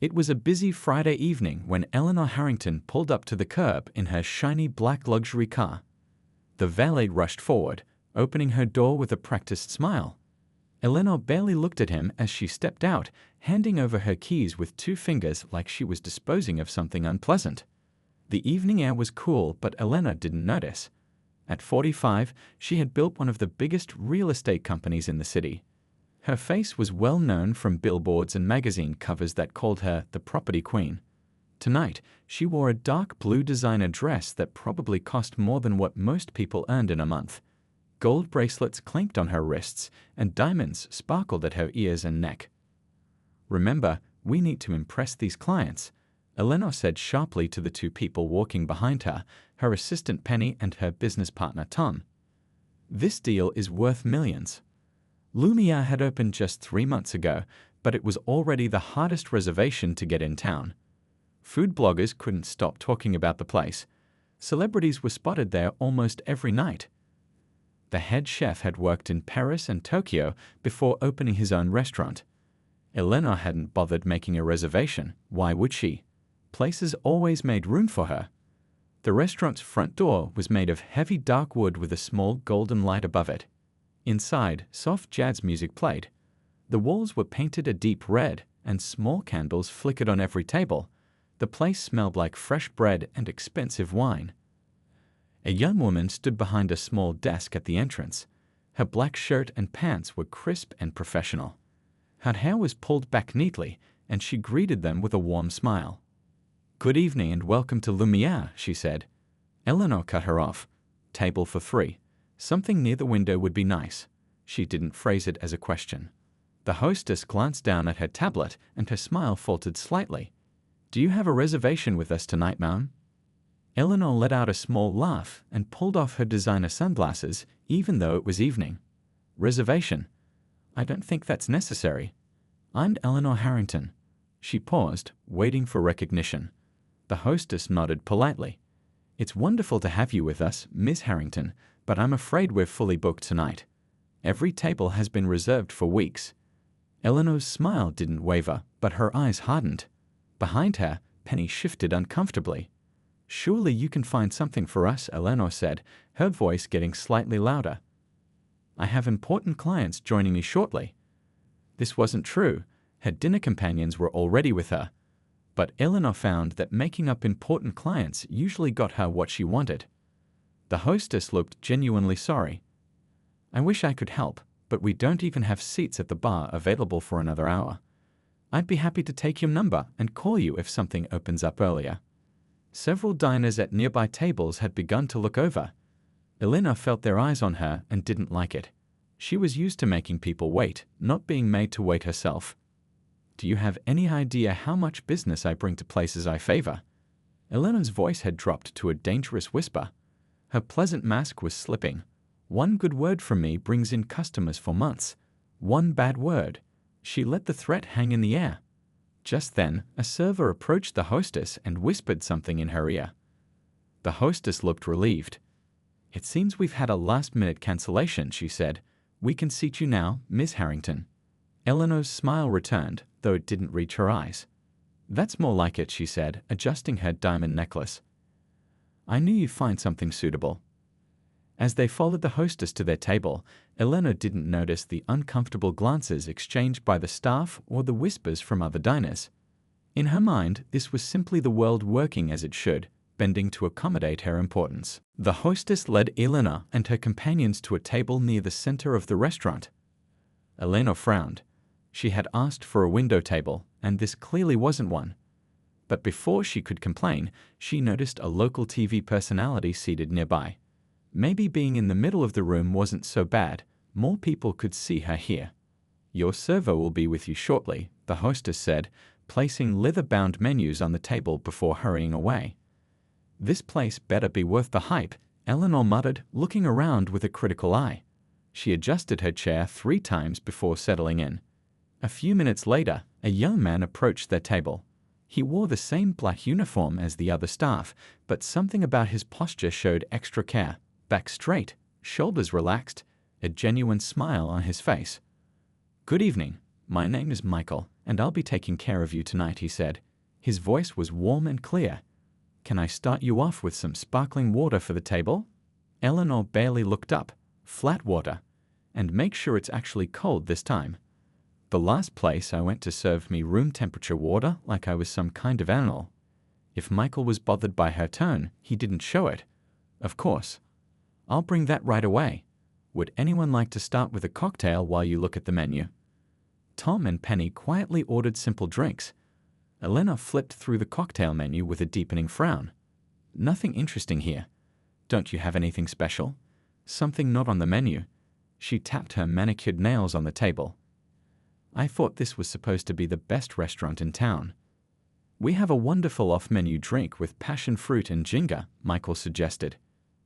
It was a busy Friday evening when Eleanor Harrington pulled up to the curb in her shiny black luxury car. The valet rushed forward, opening her door with a practiced smile. Eleanor barely looked at him as she stepped out, handing over her keys with 2 fingers like she was disposing of something unpleasant. The evening air was cool, but Eleanor didn't notice. At 45, she had built one of the biggest real estate companies in the city. Her face was well known from billboards and magazine covers that called her the property queen. Tonight, she wore a dark blue designer dress that probably cost more than what most people earned in a month. Gold bracelets clinked on her wrists, and diamonds sparkled at her ears and neck. "Remember, we need to impress these clients," Eleanor said sharply to the 2 people walking behind her, her assistant Penny and her business partner Tom. "This deal is worth millions." Lumiere had opened just 3 months ago, but it was already the hardest reservation to get in town. Food bloggers couldn't stop talking about the place. Celebrities were spotted there almost every night. The head chef had worked in Paris and Tokyo before opening his own restaurant. Eleanor hadn't bothered making a reservation. Why would she? Places always made room for her. The restaurant's front door was made of heavy dark wood with a small golden light above it. Inside, soft jazz music played. The walls were painted a deep red, and small candles flickered on every table. The place smelled like fresh bread and expensive wine. A young woman stood behind a small desk at the entrance. Her black shirt and pants were crisp and professional. Her hair was pulled back neatly, and she greeted them with a warm smile. "Good evening and welcome to Lumiere," she said. Eleanor cut her off. "Table for 3. Something near the window would be nice." She didn't phrase it as a question. The hostess glanced down at her tablet, and her smile faltered slightly. "Do you have a reservation with us tonight, ma'am?" Eleanor let out a small laugh and pulled off her designer sunglasses, even though it was evening. "Reservation? I don't think that's necessary. I'm Eleanor Harrington." She paused, waiting for recognition. The hostess nodded politely. "It's wonderful to have you with us, Miss Harrington, but I'm afraid we're fully booked tonight. Every table has been reserved for weeks." Eleanor's smile didn't waver, but her eyes hardened. Behind her, Penny shifted uncomfortably. "Surely you can find something for us," Eleanor said, her voice getting slightly louder. "I have important clients joining me shortly." This wasn't true. Her dinner companions were already with her. But Eleanor found that making up important clients usually got her what she wanted. The hostess looked genuinely sorry. "I wish I could help, but we don't even have seats at the bar available for another hour. I'd be happy to take your number and call you if something opens up earlier." Several diners at nearby tables had begun to look over. Eleanor felt their eyes on her and didn't like it. She was used to making people wait, not being made to wait herself. "Do you have any idea how much business I bring to places I favor?" Eleanor's voice had dropped to a dangerous whisper. Her pleasant mask was slipping. "One good word from me brings in customers for months. One bad word." She let the threat hang in the air. Just then, a server approached the hostess and whispered something in her ear. The hostess looked relieved. "It seems we've had a last-minute cancellation," she said. "We can seat you now, Miss Harrington." Eleanor's smile returned, though it didn't reach her eyes. "That's more like it," she said, adjusting her diamond necklace. "I knew you'd find something suitable." As they followed the hostess to their table, Eleanor didn't notice the uncomfortable glances exchanged by the staff or the whispers from other diners. In her mind, this was simply the world working as it should, bending to accommodate her importance. The hostess led Eleanor and her companions to a table near the center of the restaurant. Eleanor frowned. She had asked for a window table, and this clearly wasn't one. But before she could complain, she noticed a local TV personality seated nearby. Maybe being in the middle of the room wasn't so bad. More people could see her here. "Your server will be with you shortly," the hostess said, placing leather-bound menus on the table before hurrying away. "This place better be worth the hype," Eleanor muttered, looking around with a critical eye. She adjusted her chair 3 times before settling in. A few minutes later, a young man approached their table. He wore the same black uniform as the other staff, but something about his posture showed extra care. Back straight, shoulders relaxed, a genuine smile on his face. "Good evening. My name is Michael," "And I'll be taking care of you tonight," he said. His voice was warm and clear. "Can I start you off with some sparkling water for the table?" Eleanor barely looked up. "Flat water. And make sure it's actually cold this time. The last place I went to served me room temperature water like I was some kind of animal." If Michael was bothered by her tone, he didn't show it. "Of course. I'll bring that right away. Would anyone like to start with a cocktail while you look at the menu?" Tom and Penny quietly ordered simple drinks. Elena flipped through the cocktail menu with a deepening frown. "Nothing interesting here. Don't you have anything special? Something not on the menu?" She tapped her manicured nails on the table. "I thought this was supposed to be the best restaurant in town." "We have a wonderful off-menu drink with passion fruit and ginger," Michael suggested.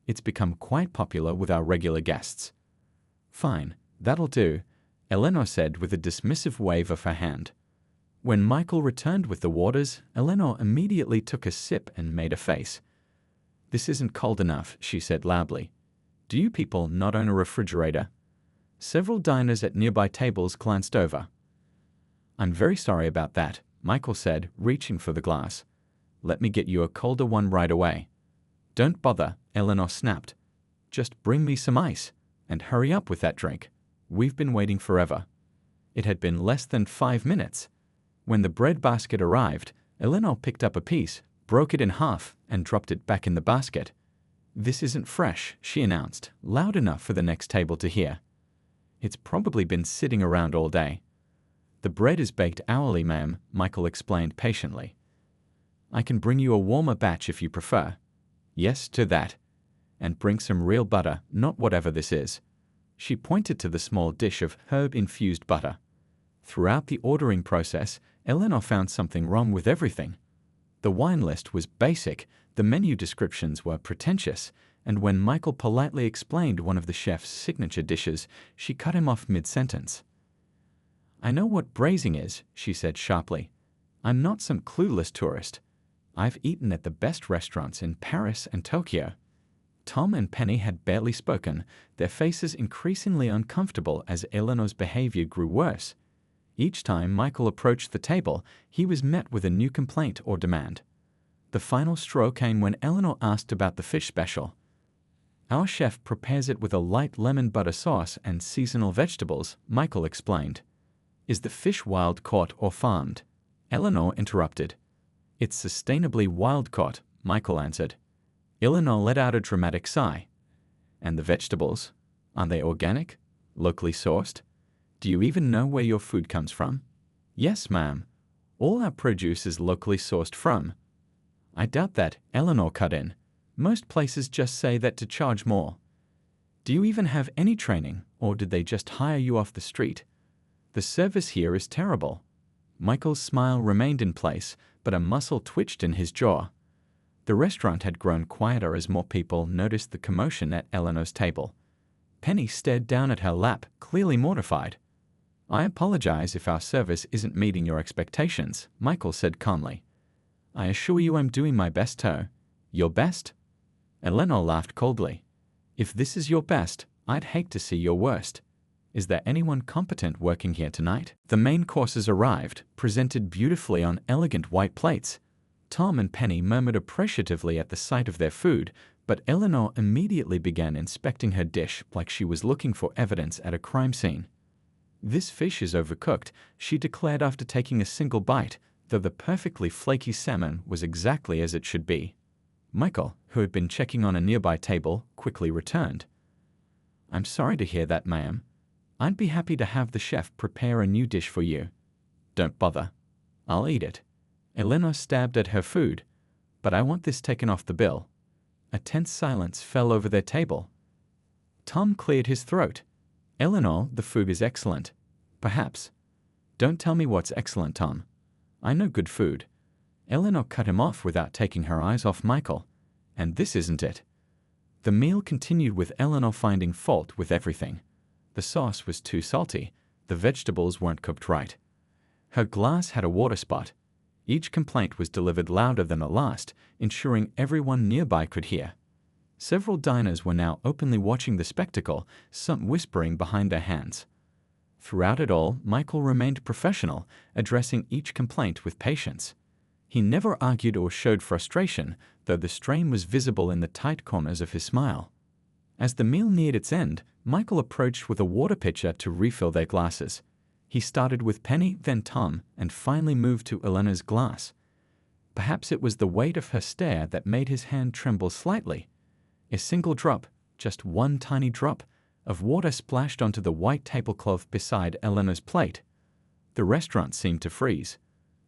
"It's become quite popular with our regular guests." "Fine, that'll do," Eleanor said with a dismissive wave of her hand. When Michael returned with the waters, Eleanor immediately took a sip and made a face. "This isn't cold enough," she said loudly. "Do you people not own a refrigerator?" Several diners at nearby tables glanced over. "I'm very sorry about that," Michael said, reaching for the glass. "Let me get you a colder one right away." "Don't bother," Eleanor snapped. "Just bring me some ice, and hurry up with that drink. We've been waiting forever." It had been less than 5 minutes. When the bread basket arrived, Eleanor picked up a piece, broke it in half, and dropped it back in the basket. "This isn't fresh," she announced, loud enough for the next table to hear. "It's probably been sitting around all day." "The bread is baked hourly, ma'am," Michael explained patiently. "I can bring you a warmer batch if you prefer." "Yes, to that. And bring some real butter, not whatever this is." She pointed to the small dish of herb-infused butter. Throughout the ordering process, Eleanor found something wrong with everything. The wine list was basic, the menu descriptions were pretentious, and when Michael politely explained one of the chef's signature dishes, she cut him off mid-sentence. "I know what braising is," she said sharply. "I'm not some clueless tourist. I've eaten at the best restaurants in Paris and Tokyo." Tom and Penny had barely spoken, their faces increasingly uncomfortable as Eleanor's behavior grew worse. Each time Michael approached the table, he was met with a new complaint or demand. The final straw came when Eleanor asked about the fish special. "Our chef prepares it with a light lemon butter sauce and seasonal vegetables," Michael explained. "Is the fish wild-caught or farmed?" Eleanor interrupted. "It's sustainably wild-caught," Michael answered. Eleanor let out a dramatic sigh. "And the vegetables? Are they organic? Locally sourced? Do you even know where your food comes from?" "Yes, ma'am. All our produce is locally sourced from." "I doubt that," Eleanor cut in. "Most places just say that to charge more." "Do you even have any training, or did they just hire you off the street? The service here is terrible." Michael's smile remained in place, but a muscle twitched in his jaw. The restaurant had grown quieter as more people noticed the commotion at Eleanor's table. Penny stared down at her lap, clearly mortified. "I apologize if our service isn't meeting your expectations," Michael said calmly. "I assure you I'm doing my best to." "Your best?" Eleanor laughed coldly. "If this is your best, I'd hate to see your worst. Is there anyone competent working here tonight?" The main courses arrived, presented beautifully on elegant white plates. Tom and Penny murmured appreciatively at the sight of their food, but Eleanor immediately began inspecting her dish like she was looking for evidence at a crime scene. "This fish is overcooked," she declared after taking a single bite, though the perfectly flaky salmon was exactly as it should be. Michael, who had been checking on a nearby table, quickly returned. "I'm sorry to hear that, ma'am. I'd be happy to have the chef prepare a new dish for you." "Don't bother. I'll eat it." Eleanor stabbed at her food. "But I want this taken off the bill." A tense silence fell over their table. Tom cleared his throat. "Eleanor, the food is excellent." "Perhaps." "Don't tell me what's excellent, Tom. I know good food." Eleanor cut him off without taking her eyes off Michael. "And this isn't it." The meal continued with Eleanor finding fault with everything. The sauce was too salty. The vegetables weren't cooked right. Her glass had a water spot. Each complaint was delivered louder than the last, ensuring everyone nearby could hear. Several diners were now openly watching the spectacle, some whispering behind their hands. Throughout it all, Michael remained professional, addressing each complaint with patience. He never argued or showed frustration, though the strain was visible in the tight corners of his smile. As the meal neared its end, Michael approached with a water pitcher to refill their glasses. He started with Penny, then Tom, and finally moved to Elena's glass. Perhaps it was the weight of her stare that made his hand tremble slightly. A single drop, just one tiny drop, of water splashed onto the white tablecloth beside Elena's plate. The restaurant seemed to freeze.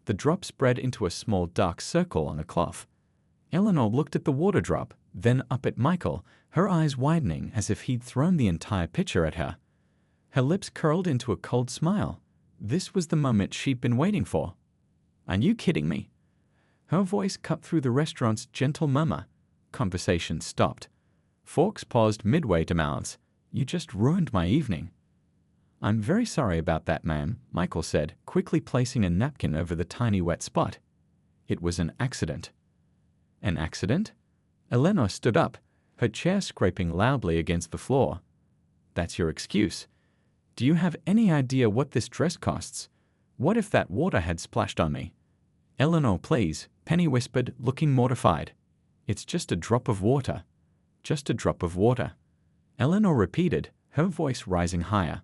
The drop spread into a small dark circle on the cloth. Eleanor looked at the water drop, then up at Michael, her eyes widening as if he'd thrown the entire pitcher at her. Her lips curled into a cold smile. This was the moment she'd been waiting for. "Are you kidding me?" Her voice cut through the restaurant's gentle murmur. Conversation stopped. Forks paused midway to mouths. "You just ruined my evening." "I'm very sorry about that, ma'am," Michael said, quickly placing a napkin over the tiny wet spot. "It was an accident." "An accident?" Eleanor stood up, her chair scraping loudly against the floor. "That's your excuse. Do you have any idea what this dress costs? What if that water had splashed on me?" "Eleanor, please," Penny whispered, looking mortified. "It's just a drop of water. Just a drop of water." Eleanor repeated, her voice rising higher.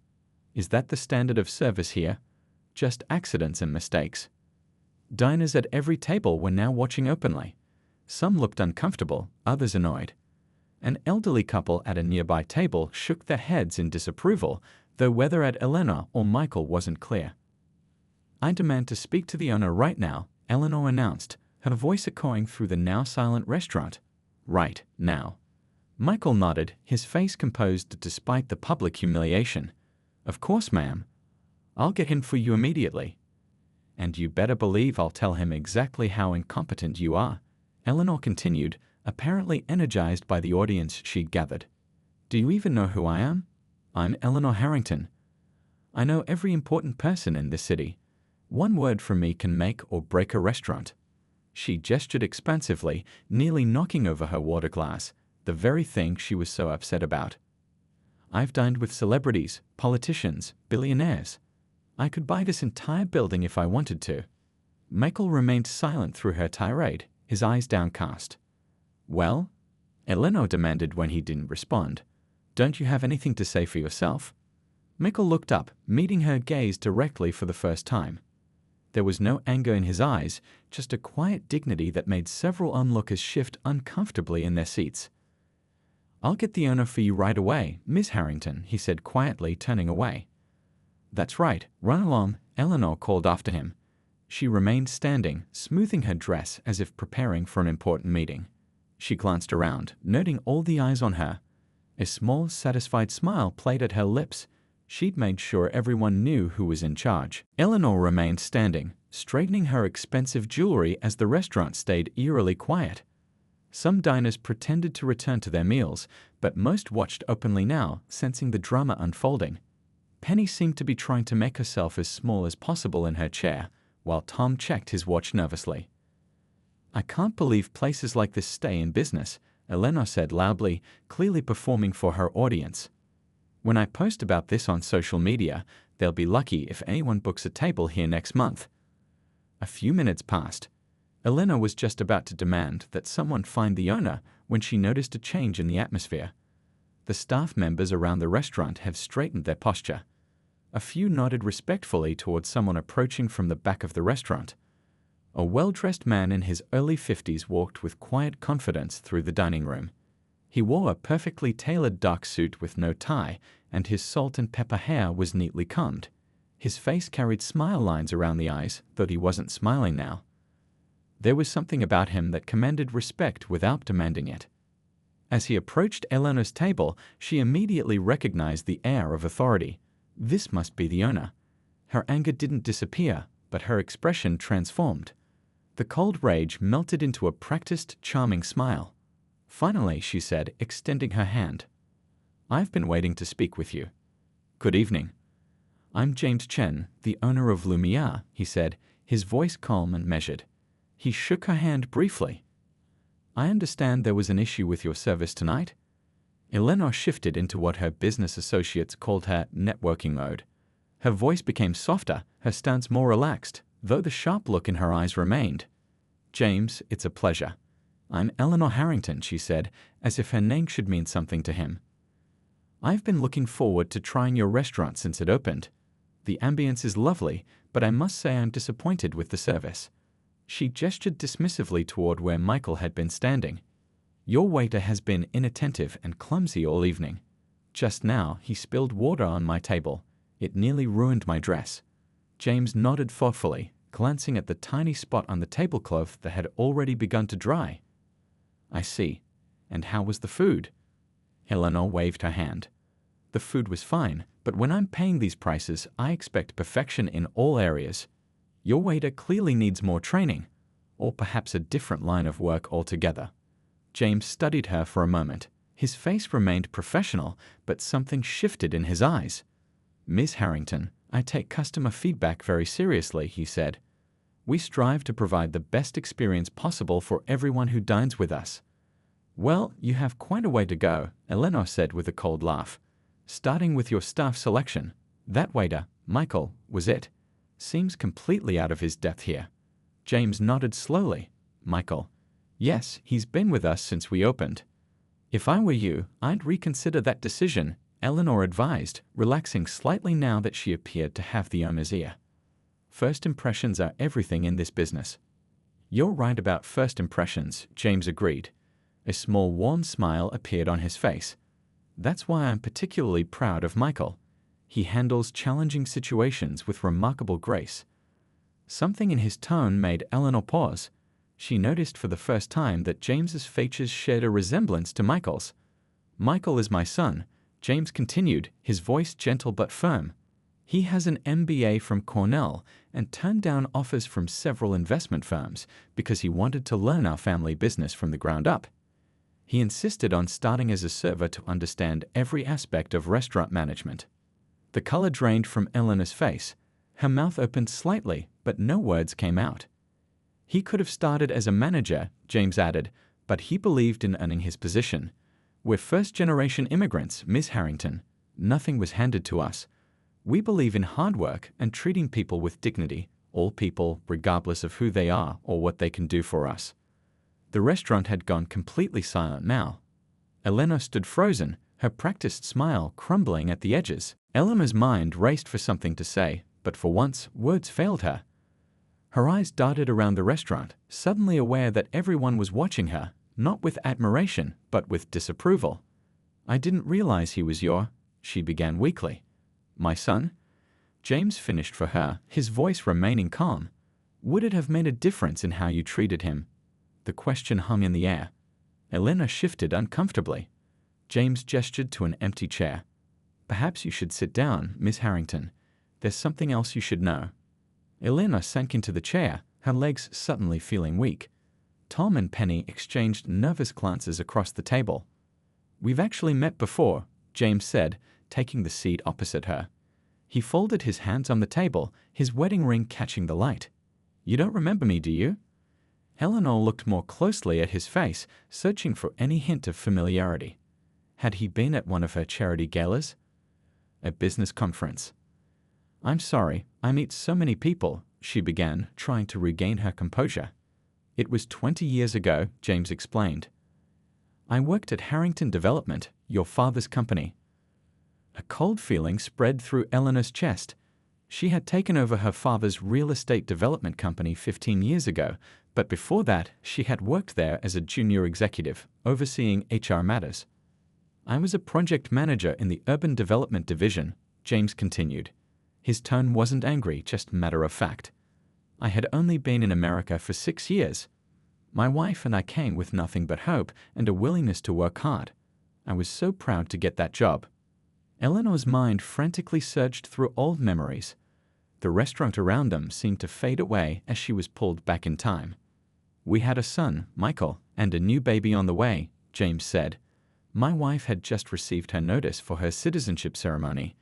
"Is that the standard of service here? Just accidents and mistakes?" Diners at every table were now watching openly. Some looked uncomfortable, others annoyed. An elderly couple at a nearby table shook their heads in disapproval, though whether at Eleanor or Michael wasn't clear. "I demand to speak to the owner right now," Eleanor announced, her voice echoing through the now silent restaurant. "Right now." Michael nodded, his face composed despite the public humiliation. "Of course, ma'am. I'll get him for you immediately." "And you better believe I'll tell him exactly how incompetent you are," Eleanor continued, apparently energized by the audience she'd gathered. "Do you even know who I am? I'm Eleanor Harrington. I know every important person in this city. One word from me can make or break a restaurant." She gestured expansively, nearly knocking over her water glass, the very thing she was so upset about. "I've dined with celebrities, politicians, billionaires. I could buy this entire building if I wanted to." Michael remained silent through her tirade, his eyes downcast. "Well?" Eleanor demanded when he didn't respond. "Don't you have anything to say for yourself?" Michael looked up, meeting her gaze directly for the first time. There was no anger in his eyes, just a quiet dignity that made several onlookers shift uncomfortably in their seats. "I'll get the owner for you right away, Miss Harrington," he said quietly, turning away. "That's right, run along," Eleanor called after him. She remained standing, smoothing her dress as if preparing for an important meeting. She glanced around, noting all the eyes on her. A small, satisfied smile played at her lips. She'd made sure everyone knew who was in charge. Eleanor remained standing, straightening her expensive jewelry as the restaurant stayed eerily quiet. Some diners pretended to return to their meals, but most watched openly now, sensing the drama unfolding. Penny seemed to be trying to make herself as small as possible in her chair, while Tom checked his watch nervously. "I can't believe places like this stay in business," Eleanor said loudly, clearly performing for her audience. "When I post about this on social media, they'll be lucky if anyone books a table here next month." A few minutes passed. Eleanor was just about to demand that someone find the owner when she noticed a change in the atmosphere. The staff members around the restaurant have straightened their posture. A few nodded respectfully towards someone approaching from the back of the restaurant. A well-dressed man in his early 50s walked with quiet confidence through the dining room. He wore a perfectly tailored dark suit with no tie, and his salt and pepper hair was neatly combed. His face carried smile lines around the eyes, though he wasn't smiling now. There was something about him that commanded respect without demanding it. As he approached Eleanor's table, she immediately recognized the air of authority. This must be the owner. Her anger didn't disappear, but her expression transformed. The cold rage melted into a practiced, charming smile. "Finally," she said, extending her hand. "I've been waiting to speak with you." "Good evening." "I'm James Chen, the owner of Lumiere," he said, his voice calm and measured. He shook her hand briefly. "I understand there was an issue with your service tonight?" Eleanor shifted into what her business associates called her networking mode. Her voice became softer, her stance more relaxed, though the sharp look in her eyes remained. "James, it's a pleasure. I'm Eleanor Harrington," she said, as if her name should mean something to him. "I've been looking forward to trying your restaurant since it opened. The ambience is lovely, but I must say I'm disappointed with the service." She gestured dismissively toward where Michael had been standing. "Your waiter has been inattentive and clumsy all evening. Just now, he spilled water on my table. It nearly ruined my dress." James nodded thoughtfully, glancing at the tiny spot on the tablecloth that had already begun to dry. "I see. And how was the food?" Eleanor waved her hand. "The food was fine, but when I'm paying these prices, I expect perfection in all areas. Your waiter clearly needs more training, or perhaps a different line of work altogether." James studied her for a moment. His face remained professional, but something shifted in his eyes. "Miss Harrington, I take customer feedback very seriously," he said. "We strive to provide the best experience possible for everyone who dines with us." "Well, you have quite a way to go," Eleanor said with a cold laugh. "Starting with your staff selection. That waiter, Michael, was it? Seems completely out of his depth here." James nodded slowly. "Michael? Yes, he's been with us since we opened." "If I were you, I'd reconsider that decision," Eleanor advised, relaxing slightly now that she appeared to have the owner's ear. "First impressions are everything in this business." "You're right about first impressions," James agreed. A small warm smile appeared on his face. "That's why I'm particularly proud of Michael. He handles challenging situations with remarkable grace." Something in his tone made Eleanor pause. She noticed for the first time that James's features shared a resemblance to Michael's. "Michael is my son," James continued, his voice gentle but firm. "He has an MBA from Cornell and turned down offers from several investment firms because he wanted to learn our family business from the ground up. He insisted on starting as a server to understand every aspect of restaurant management." The color drained from Eleanor's face. Her mouth opened slightly, but no words came out. "He could have started as a manager," James added, "but he believed in earning his position. We're first-generation immigrants, Miss Harrington. Nothing was handed to us. We believe in hard work and treating people with dignity, all people, regardless of who they are or what they can do for us." The restaurant had gone completely silent now. Eleanor stood frozen, her practiced smile crumbling at the edges. Eleanor's mind raced for something to say, but for once, words failed her. Her eyes darted around the restaurant, suddenly aware that everyone was watching her, not with admiration, but with disapproval. "I didn't realize he was she began weakly. "My son?" James finished for her, his voice remaining calm. "Would it have made a difference in how you treated him?" The question hung in the air. Eleanor shifted uncomfortably. James gestured to an empty chair. "Perhaps you should sit down, Miss Harrington. There's something else you should know." Eleanor sank into the chair, her legs suddenly feeling weak. Tom and Penny exchanged nervous glances across the table. "We've actually met before," James said, taking the seat opposite her. He folded his hands on the table, his wedding ring catching the light. "You don't remember me, do you?" Eleanor looked more closely at his face, searching for any hint of familiarity. Had he been at one of her charity galas? A business conference? "I'm sorry, I meet so many people," she began, trying to regain her composure. "It was 20 years ago," James explained. "I worked at Harrington Development, your father's company." A cold feeling spread through Eleanor's chest. She had taken over her father's real estate development company 15 years ago, but before that, she had worked there as a junior executive, overseeing HR matters. "I was a project manager in the urban development division," James continued. His tone wasn't angry, just matter of fact. "I had only been in America for 6 years. My wife and I came with nothing but hope and a willingness to work hard. I was so proud to get that job." Eleanor's mind frantically searched through old memories. The restaurant around them seemed to fade away as she was pulled back in time. "We had a son, Michael, and a new baby on the way," James said. "My wife had just received her notice for her citizenship ceremony.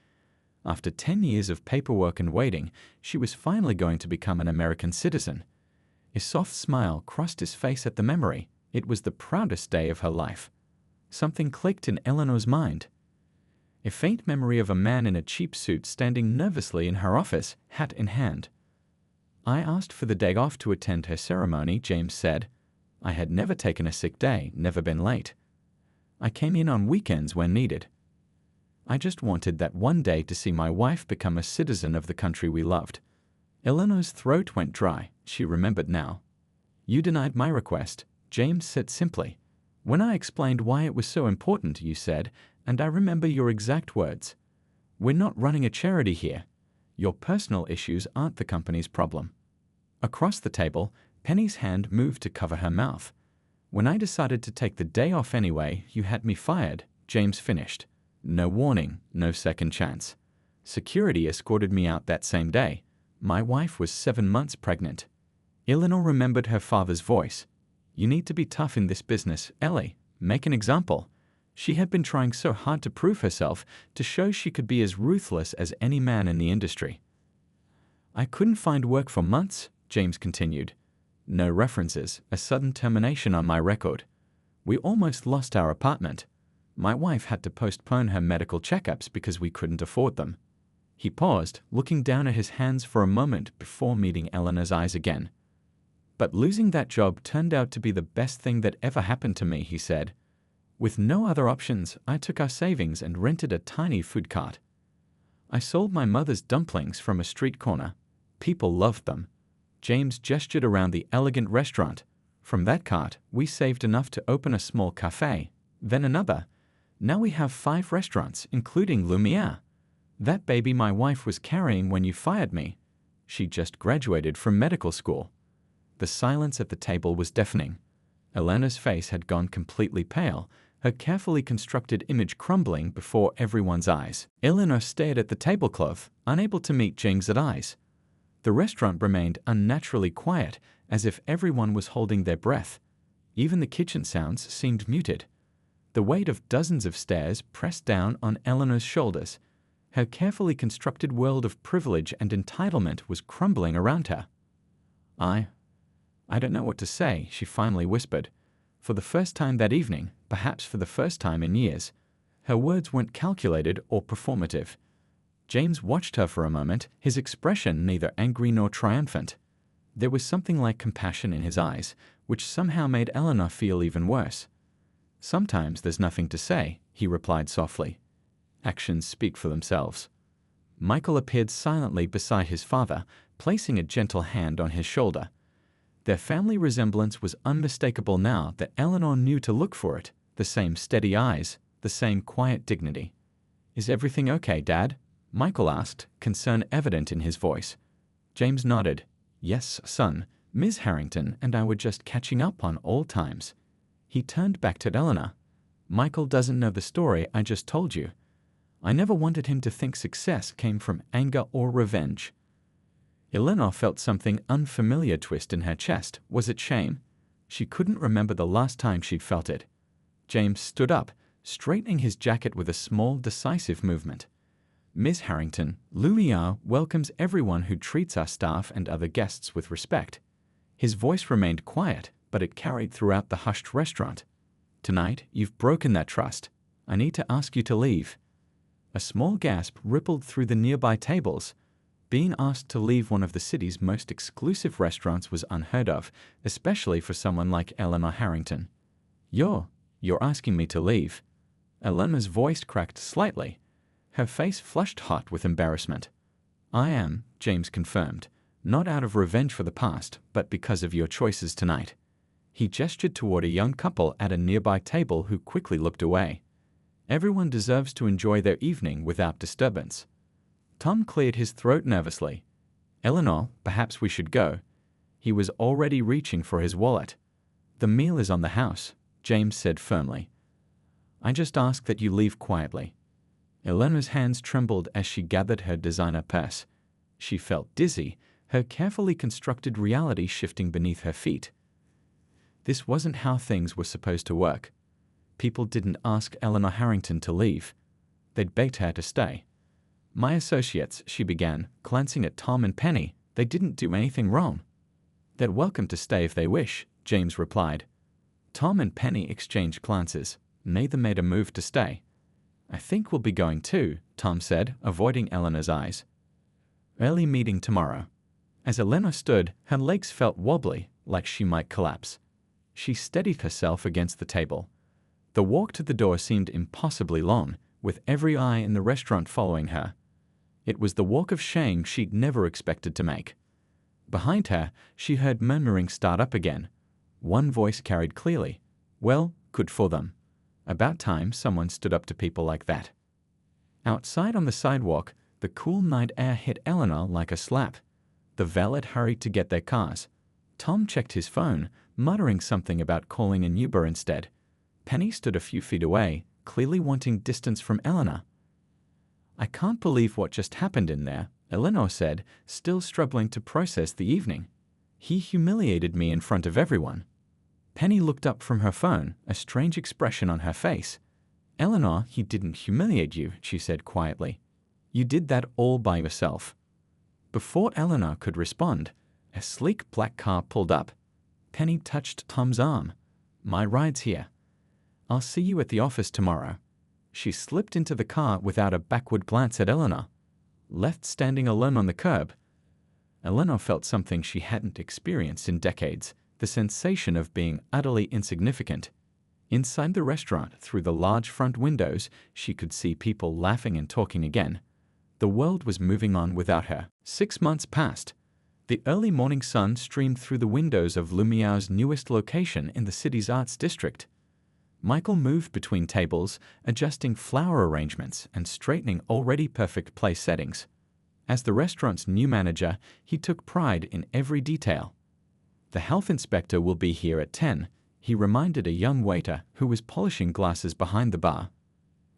After 10 years of paperwork and waiting, she was finally going to become an American citizen." A soft smile crossed his face at the memory. It was the proudest day of her life. Something clicked in Eleanor's mind. a faint memory of a man in a cheap suit standing nervously in her office, hat in hand. I asked for the day off to attend her ceremony, James said. I had never taken a sick day, never been late. I came in on weekends when needed. I just wanted that one day to see my wife become a citizen of the country we loved. Eleanor's throat went dry. She remembered now. You denied my request, James said simply. When I explained why it was so important, you said, and I remember your exact words. We're not running a charity here. Your personal issues aren't the company's problem. Across the table, Penny's hand moved to cover her mouth. When I decided to take the day off anyway, you had me fired, James finished. No warning, no second chance. Security escorted me out that same day. My wife was 7 months pregnant. Eleanor remembered her father's voice. You need to be tough in this business, Ellie. Make an example. She had been trying so hard to prove herself, to show she could be as ruthless as any man in the industry. I couldn't find work for months, James continued. No references, a sudden termination on my record. We almost lost our apartment. My wife had to postpone her medical checkups because we couldn't afford them. He paused, looking down at his hands for a moment before meeting Eleanor's eyes again. But losing that job turned out to be the best thing that ever happened to me, he said. With no other options, I took our savings and rented a tiny food cart. I sold my mother's dumplings from a street corner. People loved them. James gestured around the elegant restaurant. From that cart, we saved enough to open a small cafe, then another. Now we have 5 restaurants, including Lumiere. That baby my wife was carrying when you fired me. She just graduated from medical school. The silence at the table was deafening. Eleanor's face had gone completely pale, her carefully constructed image crumbling before everyone's eyes. Eleanor stared at the tablecloth, unable to meet James's eyes. The restaurant remained unnaturally quiet, as if everyone was holding their breath. Even the kitchen sounds seemed muted. The weight of dozens of stares pressed down on Eleanor's shoulders. Her carefully constructed world of privilege and entitlement was crumbling around her. I don't know what to say, she finally whispered. For the first time that evening, perhaps for the first time in years, her words weren't calculated or performative. James watched her for a moment, his expression neither angry nor triumphant. There was something like compassion in his eyes, which somehow made Eleanor feel even worse. Sometimes there's nothing to say, he replied softly. Actions speak for themselves. Michael appeared silently beside his father, placing a gentle hand on his shoulder. Their family resemblance was unmistakable now that Eleanor knew to look for it, the same steady eyes, the same quiet dignity. Is everything okay, Dad? Michael asked, concern evident in his voice. James nodded. Yes, son, Ms. Harrington and I were just catching up on old times. He turned back to Eleanor. Michael doesn't know the story I just told you. I never wanted him to think success came from anger or revenge. Eleanor felt something unfamiliar twist in her chest. Was it shame? She couldn't remember the last time she'd felt it. James stood up, straightening his jacket with a small, decisive movement. Ms. Harrington, Lumiere welcomes everyone who treats our staff and other guests with respect. His voice remained quiet, but it carried throughout the hushed restaurant. Tonight, you've broken that trust. I need to ask you to leave. A small gasp rippled through the nearby tables. Being asked to leave one of the city's most exclusive restaurants was unheard of, especially for someone like Eleanor Harrington. You're asking me to leave. Eleanor's voice cracked slightly. Her face flushed hot with embarrassment. I am, James confirmed, not out of revenge for the past, but because of your choices tonight. He gestured toward a young couple at a nearby table who quickly looked away. Everyone deserves to enjoy their evening without disturbance. Tom cleared his throat nervously. Eleanor, perhaps we should go. He was already reaching for his wallet. The meal is on the house, James said firmly. I just ask that you leave quietly. Eleanor's hands trembled as she gathered her designer purse. She felt dizzy, her carefully constructed reality shifting beneath her feet. This wasn't how things were supposed to work. People didn't ask Eleanor Harrington to leave. They'd begged her to stay. My associates, she began, glancing at Tom and Penny, they didn't do anything wrong. They're welcome to stay if they wish, James replied. Tom and Penny exchanged glances. Neither made a move to stay. I think we'll be going too, Tom said, avoiding Eleanor's eyes. Early meeting tomorrow. As Eleanor stood, her legs felt wobbly, like she might collapse. She steadied herself against the table. The walk to the door seemed impossibly long, with every eye in the restaurant following her. It was the walk of shame she'd never expected to make. Behind her, she heard murmuring start up again. One voice carried clearly, "Well, good for them. About time someone stood up to people like that." Outside on the sidewalk, the cool night air hit Eleanor like a slap. The valet hurried to get their cars. Tom checked his phone, muttering something about calling an Uber instead. Penny stood a few feet away, clearly wanting distance from Eleanor. "I can't believe what just happened in there," Eleanor said, still struggling to process the evening. "He humiliated me in front of everyone." Penny looked up from her phone, a strange expression on her face. "Eleanor, he didn't humiliate you," she said quietly. "You did that all by yourself." Before Eleanor could respond, a sleek black car pulled up. Penny touched Tom's arm. "My ride's here. I'll see you at the office tomorrow." She slipped into the car without a backward glance at Eleanor. Left standing alone on the curb, Eleanor felt something she hadn't experienced in decades, the sensation of being utterly insignificant. Inside the restaurant, through the large front windows, she could see people laughing and talking again. The world was moving on without her. 6 months passed. The early morning sun streamed through the windows of Lumiere's newest location in the city's arts district. Michael moved between tables, adjusting flower arrangements and straightening already perfect place settings. As the restaurant's new manager, he took pride in every detail. "The health inspector will be here at 10, he reminded a young waiter who was polishing glasses behind the bar.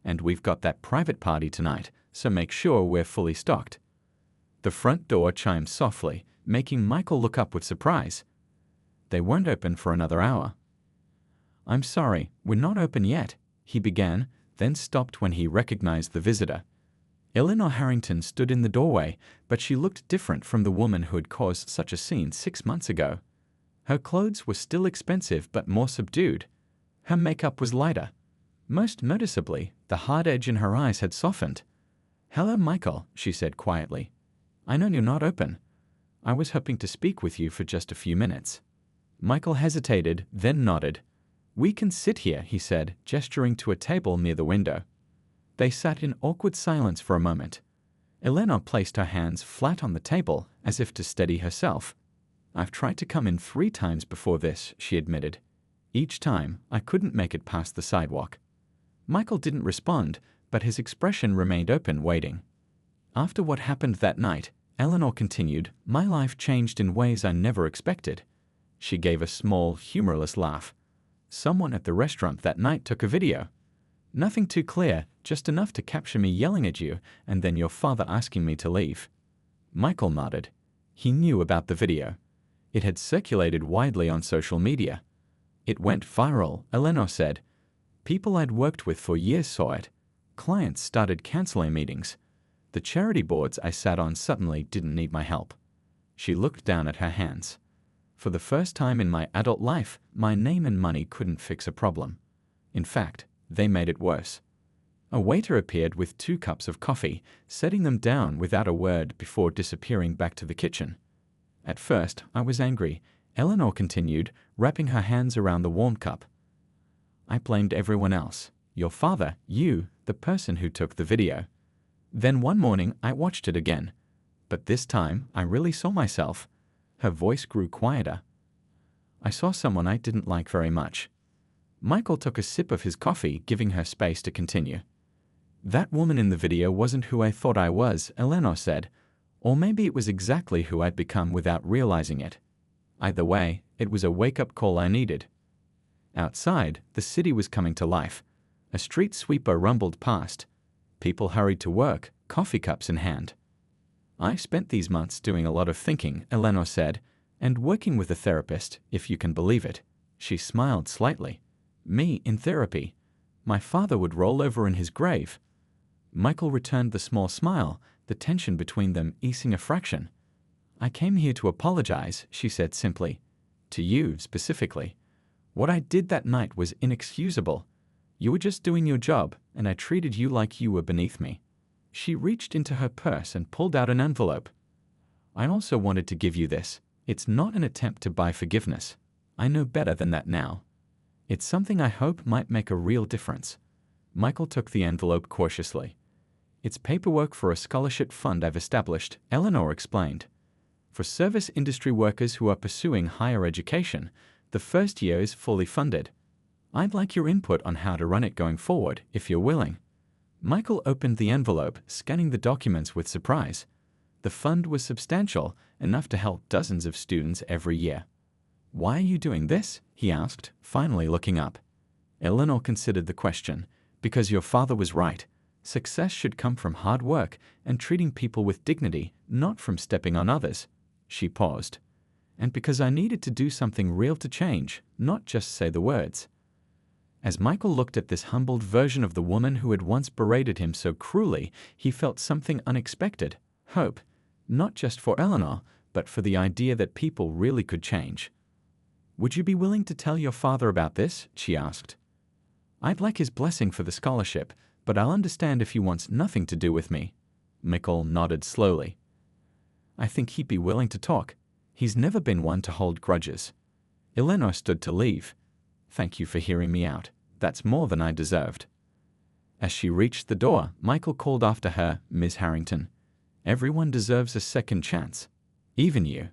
"And we've got that private party tonight, so make sure we're fully stocked." The front door chimed softly, making Michael look up with surprise. They weren't open for another hour. "I'm sorry, we're not open yet," he began, then stopped when he recognized the visitor. Eleanor Harrington stood in the doorway, but she looked different from the woman who had caused such a scene 6 months ago. Her clothes were still expensive but more subdued. Her makeup was lighter. Most noticeably, the hard edge in her eyes had softened. "Hello, Michael," she said quietly. "I know you're not open. I was hoping to speak with you for just a few minutes." Michael hesitated, then nodded. "We can sit here," he said, gesturing to a table near the window. They sat in awkward silence for a moment. Eleanor placed her hands flat on the table, as if to steady herself. "I've tried to come in 3 times before this," she admitted. "Each time, I couldn't make it past the sidewalk." Michael didn't respond, but his expression remained open, waiting. "After what happened that night," Eleanor continued, "my life changed in ways I never expected." She gave a small, humorless laugh. "Someone at the restaurant that night took a video. Nothing too clear, just enough to capture me yelling at you and then your father asking me to leave." Michael nodded. He knew about the video. It had circulated widely on social media. "It went viral," Eleanor said. "People I'd worked with for years saw it. Clients started canceling meetings. The charity boards I sat on suddenly didn't need my help." She looked down at her hands. "For the first time in my adult life, my name and money couldn't fix a problem. In fact, they made it worse." A waiter appeared with 2 cups of coffee, setting them down without a word before disappearing back to the kitchen. "At first, I was angry," Eleanor continued, wrapping her hands around the warm cup. "I blamed everyone else. Your father, you, the person who took the video. Then one morning, I watched it again. But this time, I really saw myself." Her voice grew quieter. "I saw someone I didn't like very much." Michael took a sip of his coffee, giving her space to continue. "That woman in the video wasn't who I thought I was," Eleanor said. "Or maybe it was exactly who I'd become without realizing it. Either way, it was a wake-up call I needed." Outside, the city was coming to life. A street sweeper rumbled past. People hurried to work, coffee cups in hand. "I spent these months doing a lot of thinking," Eleanor said, "and working with a therapist, if you can believe it." She smiled slightly. "Me in therapy. My father would roll over in his grave." Michael returned the small smile, the tension between them easing a fraction. "I came here to apologize," she said simply. "To you, specifically. What I did that night was inexcusable. You were just doing your job, and I treated you like you were beneath me." She reached into her purse and pulled out an envelope. "I also wanted to give you this. It's not an attempt to buy forgiveness. I know better than that now. It's something I hope might make a real difference." Michael took the envelope cautiously. "It's paperwork for a scholarship fund I've established," Eleanor explained. "For service industry workers who are pursuing higher education, the first year is fully funded. I'd like your input on how to run it going forward, if you're willing." Michael opened the envelope, scanning the documents with surprise. The fund was substantial, enough to help dozens of students every year. "Why are you doing this?" he asked, finally looking up. Eleanor considered the question. "Because your father was right. Success should come from hard work and treating people with dignity, not from stepping on others." She paused. "And because I needed to do something real to change, not just say the words." As Michael looked at this humbled version of the woman who had once berated him so cruelly, he felt something unexpected: hope, not just for Eleanor, but for the idea that people really could change. "Would you be willing to tell your father about this?" she asked. "I'd like his blessing for the scholarship, but I'll understand if he wants nothing to do with me." Michael nodded slowly. "I think he'd be willing to talk. He's never been one to hold grudges." Eleanor stood to leave. "Thank you for hearing me out. That's more than I deserved." As she reached the door, Michael called after her, "Miss Harrington, everyone deserves a second chance. Even you."